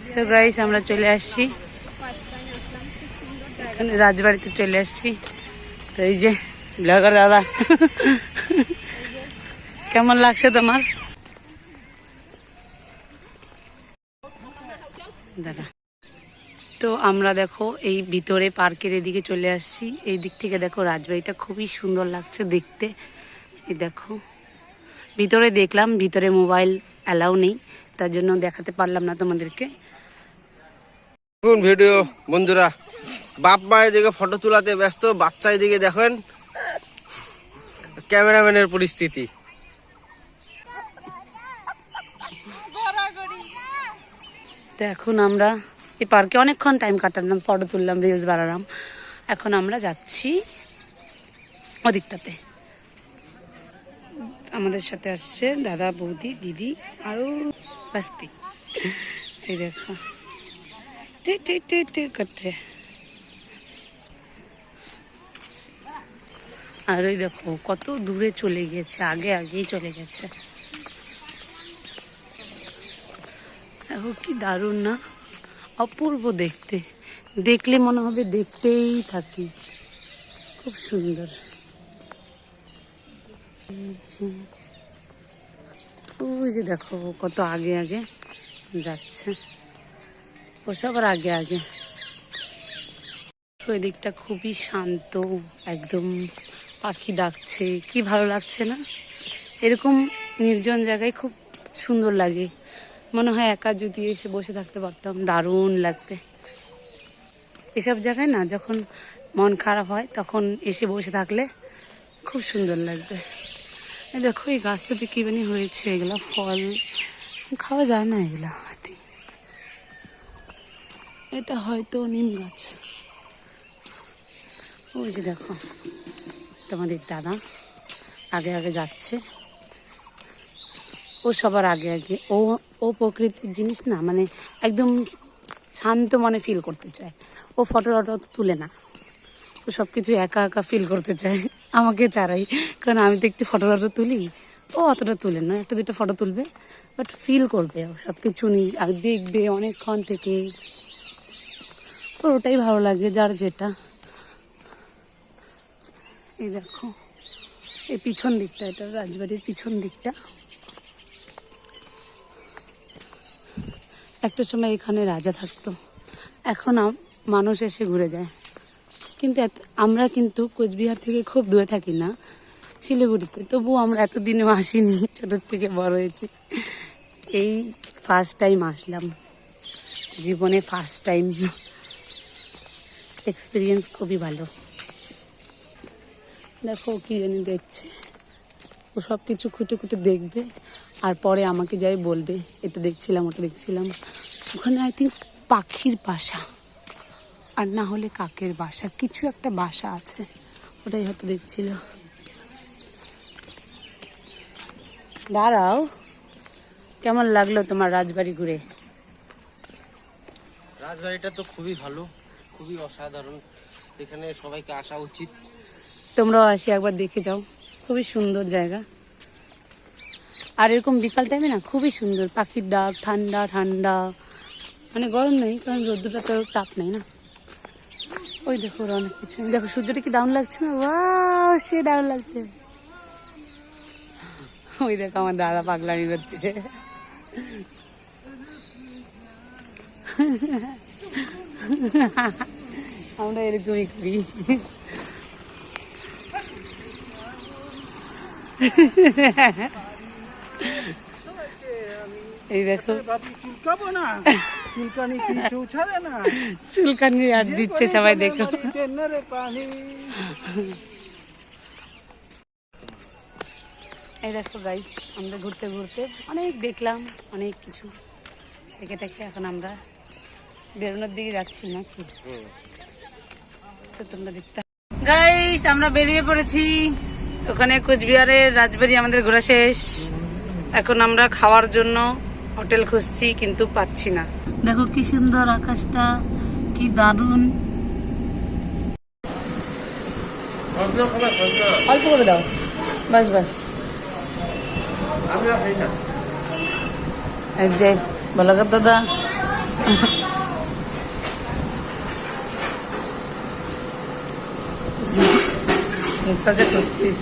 So guys আমরা চলে আসছি এখানে রাজবাড়িতে চলে আসছি। তো এই যে ব্লগার দাদা কেমন লাগছে তোমার দাদা? তো আমরা দেখো এই ভিতরে পার্কের এদিকে চলে আসছি। এই দিক থেকে দেখো রাজবাড়িটা খুবই সুন্দর লাগছে দেখতে। এই দেখো ভিতরে দেখলাম, ভিতরে মোবাইল অ্যালাউ নেই, তার জন্য দেখাতে পারলাম না তোমাদেরকে। ভিডিও বন্ধুরা, বাপ মা এদিকে ফটো তোলাতে ব্যস্ত, বাচ্চা এদিকে দেখেন ক্যামেরাম্যানের পরিস্থিতি। তো এখন আমরা এই পার্কে অনেকক্ষণ টাইম কাটালাম, ফটো তুললাম, রিলস বানালাম। এখন আমরা যাচ্ছি ওদিকটাতে। আমাদের সাথে আসছে দাদা, বৌদি, দিদি আরো বাস্তি। এই দেখো করছে। আর ওই দেখো কত দূরে চলে গেছে, আগেই চলে গেছে। দেখো কি দারুণ না, অপূর্ব দেখতে, দেখলে মনে হবে দেখতেই থাকি, খুব সুন্দর। ওই যে দেখো কত আগে যাচ্ছে, ওসব আর আগে। ওই দিকটা খুবই শান্ত, একদম পাখি ডাকছে, কি ভালো লাগছে না? এরকম নির্জন জায়গায় খুব সুন্দর লাগে, মনে হয় একা যদি এসে বসে থাকতে পারতাম দারুণ লাগবে। এসব জায়গায় না যখন মন খারাপ হয় তখন এসে বসে থাকলে খুব সুন্দর লাগবে। দেখো এই গাছটাতে কি বানি হয়েছে, এগুলো ফল খাওয়া যায় না, এগুলা এটা হয়তো নিম গাছ। ওই যে দেখো তোমাদের দাদা আগে যাচ্ছে, ও সবার আগে ও প্রকৃতির জিনিস না, মানে একদম শান্ত মনে ফিল করতে চায়। ও ফটো তুলে না, ও সব কিছু একা ফিল করতে চায়, আমাকে ছাড়াই। কারণ আমি তো একটু ফটো তুলি, ও অতটা তুলে না, একটা দুটো ফটো তুলবে, বাট ফিল করবে ও সব কিছু নিয়ে, আর দেখবে অনেকক্ষণ থেকে। ওটাই ভালো লাগে, যার যেটা। এই দেখো এই পিছন দিকটা, এটা রাজবাড়ির পিছন দিকটা। একটা সময় এখানে রাজা থাকতো, এখন মানুষ এসে ঘুরে যায়। কিন্তু আমরা কিন্তু কোচবিহার থেকে খুব দূরে থাকি না, শিলিগুড়িতে, তবুও আমরা এতদিনেও আসিনি, ছোটোর থেকে বড় হয়েছি। এই ফার্স্ট টাইম আসলাম, জীবনে ফার্স্ট টাইম, এক্সপিরিয়েন্স খুবই ভালো। দেখো কি জানি দেখছে, ও সব কিছু খুঁটে দেখবে, আর পরে আমাকে যাই বলবে এটা দেখছিলাম ওটা দেখছিলাম। ওখানে আই থিঙ্ক পাখির বাসা, আর না হলে কাকের বাসা, কিছু একটা বাসা আছে, ওটাই হয়তো দেখছিল। দাঁড়াও, কেমন লাগলো তোমার রাজবাড়ি ঘুরে? রাজবাড়িটা তো খুবই ভালো, খুবই অসাধারণ, এখানে সবাইকে আসা উচিত। তোমরাও আসি একবার দেখে যাও, খুবই সুন্দর জায়গা। আর এরকম বিকাল টাইমে না খুবই সুন্দর, পাখির ডাক, ঠান্ডা, মানে গরম নেই কারণ রোদ্দুরটা তো তাপ নেই না। ওই দেখো ওর অনেক কিছু, দেখো সূর্যটা কি দারুণ লাগছে না? ওয়াও, সে দারুণ লাগছে। ওই দেখো আমার দাদা পাগলামি করছে। আমরা এরকমই করি। এই দেখো চুলকানি আর দিচ্ছে সবাই, দেখো। এই দেখো গাইস, আমরা ঘুরতে অনেক দেখলাম, অনেক কিছু দেখে এখন আমরা বেরোনোর দিকে যাচ্ছি নাকি, তো তোমরা দেখতে। গাইস আমরা বেরিয়ে পড়েছি, ওখানে কোচবিহারের রাজবাড়ি আমাদের ঘোরা শেষ। এখন আমরা খাওয়ার জন্য হোটেল খুঁজছি, কিন্তু পাচ্ছি না। দেখো কি সুন্দর আকাশটা, কি দারুণ। অল্প করে দাও, বাস। এই যে বলাকার দাদা মুখটা যে খুঁজছিস